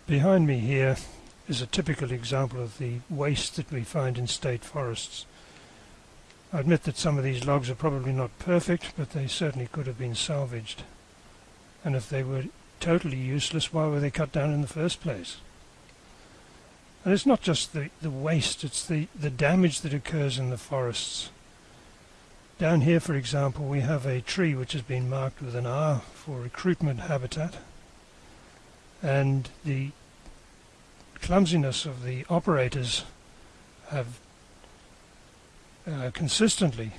Behind me here is a typical example of the waste that we find in state forests. I admit that some of these logs are probably not perfect, but they certainly could have been salvaged. And if they were totally useless, why were they cut down in the first place? And it's not just the waste, it's the damage that occurs in the forests. Down here, for example, we have a tree which has been marked with an R for recruitment habitat, and the clumsiness of the operators have consistently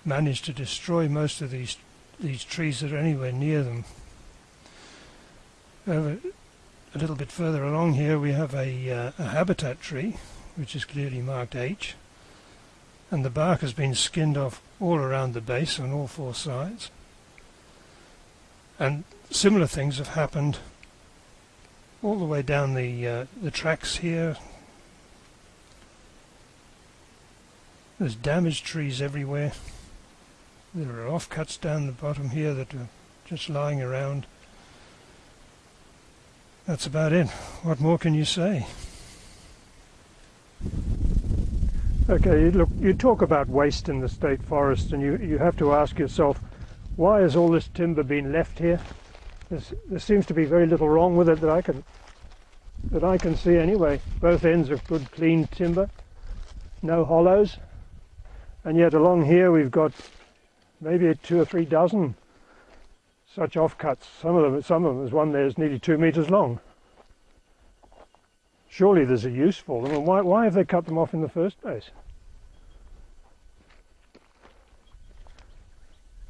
managed to destroy most of these trees that are anywhere near them. A little bit further along here we have a habitat tree which is clearly marked H, and the bark has been skinned off all around the base on all four sides. And similar things have happened all the way down the tracks here. There's damaged trees everywhere. There are offcuts down the bottom here that are just lying around. That's about it. What more can you say? Okay, look, you talk about waste in the state forest, and you have to ask yourself, why has all this timber been left here? There seems to be very little wrong with it that I can see anyway. Both ends are good clean timber, no hollows, and yet along here we've got maybe 2 or 3 dozen such offcuts. Some of them, there's one there is nearly 2 meters long. Surely there's a use for them, and why have they cut them off in the first place?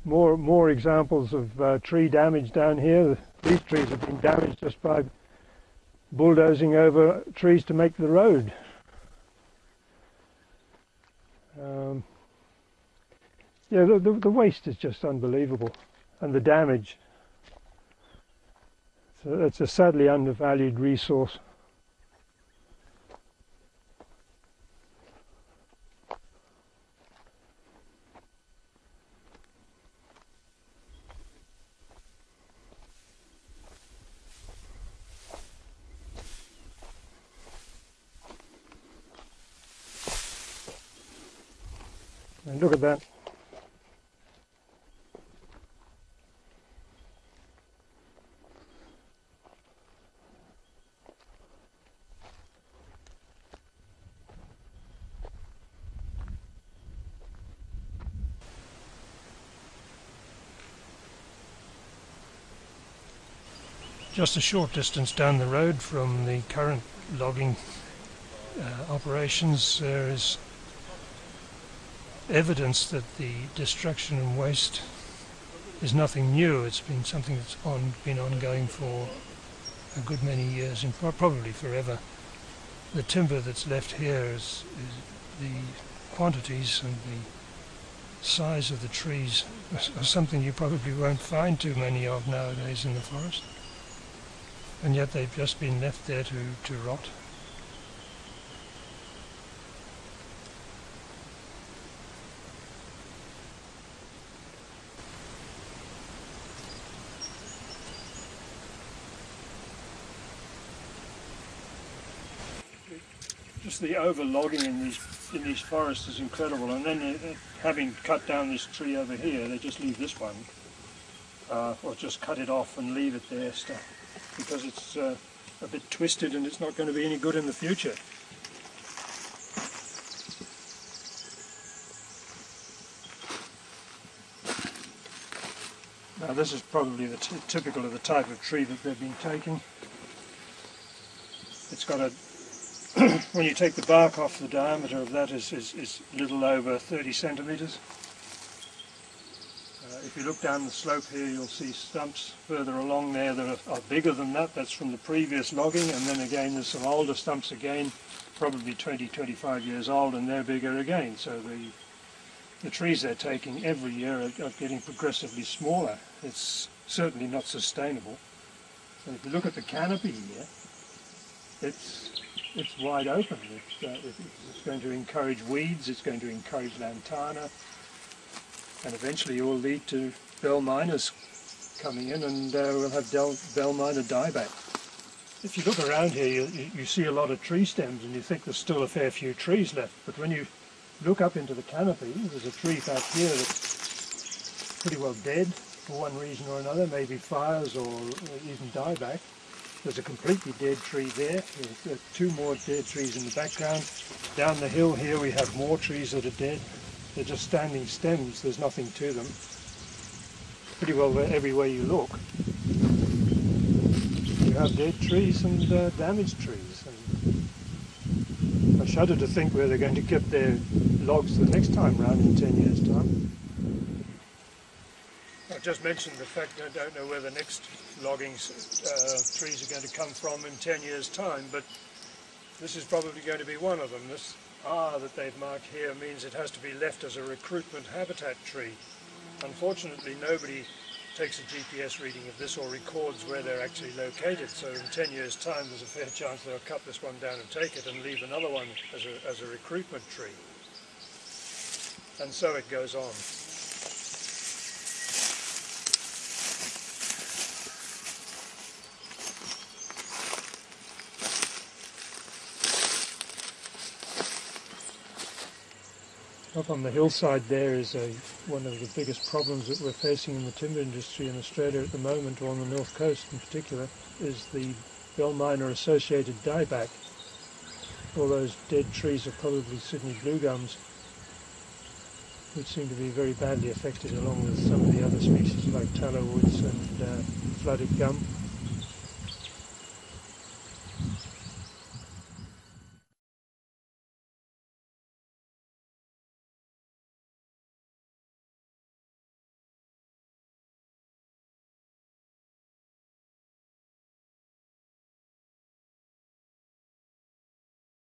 More examples of tree damage down here. These trees have been damaged just by bulldozing over trees to make the road. Yeah, the waste is just unbelievable, and the damage. So it's a sadly undervalued resource. And look at that. Just a short distance down the road from the current logging operations, there is evidence that the destruction and waste is nothing new. It's been something that's been ongoing for a good many years, and probably forever. The timber that's left here is the quantities and the size of the trees are something you probably won't find too many of nowadays in the forest. And yet they've just been left there to rot. Just the overlogging in these forests is incredible. And then having cut down this tree over here, they just leave this one, or just cut it off and leave it there, because it's a bit twisted and it's not going to be any good in the future. Now this is probably typical of the type of tree that they've been taking. It's got a when you take the bark off, the diameter of that is a little over 30 centimeters. If you look down the slope here, you'll see stumps further along there that are bigger than that. That's from the previous logging, and then again there's some older stumps again, probably 20-25 years old, and they're bigger again. So the trees they're taking every year are getting progressively smaller. It's certainly not sustainable. So if you look at the canopy here, it's wide open. It's going to encourage weeds, it's going to encourage lantana, and eventually it will lead to bell miners coming in, and we'll have bell miner dieback. if you look around here, you see a lot of tree stems and you think there's still a fair few trees left. But when you look up into the canopy, there's a tree back here that's pretty well dead for one reason or another, maybe fires or even dieback. There's a completely dead tree there. There's two more dead trees in the background. Down the hill here we have more trees that are dead. They're just standing stems, there's nothing to them. Pretty well everywhere you look. You have dead trees and damaged trees. And I shudder to think where they're going to get their logs the next time round in 10 years' time. I just mentioned the fact that I don't know where the next logging trees are going to come from in 10 years' time, but this is probably going to be one of them. This R that they've marked here means it has to be left as a recruitment habitat tree. Unfortunately, nobody takes a GPS reading of this or records where they're actually located, so in 10 years' time there's a fair chance they'll cut this one down and take it and leave another one as a recruitment tree. And so it goes on. Up on the hillside there is one of the biggest problems that we're facing in the timber industry in Australia at the moment, or on the north coast in particular, is the bell miner associated dieback. All those dead trees are probably Sydney blue gums, which seem to be very badly affected, along with some of the other species like tallow woods and flooded gum.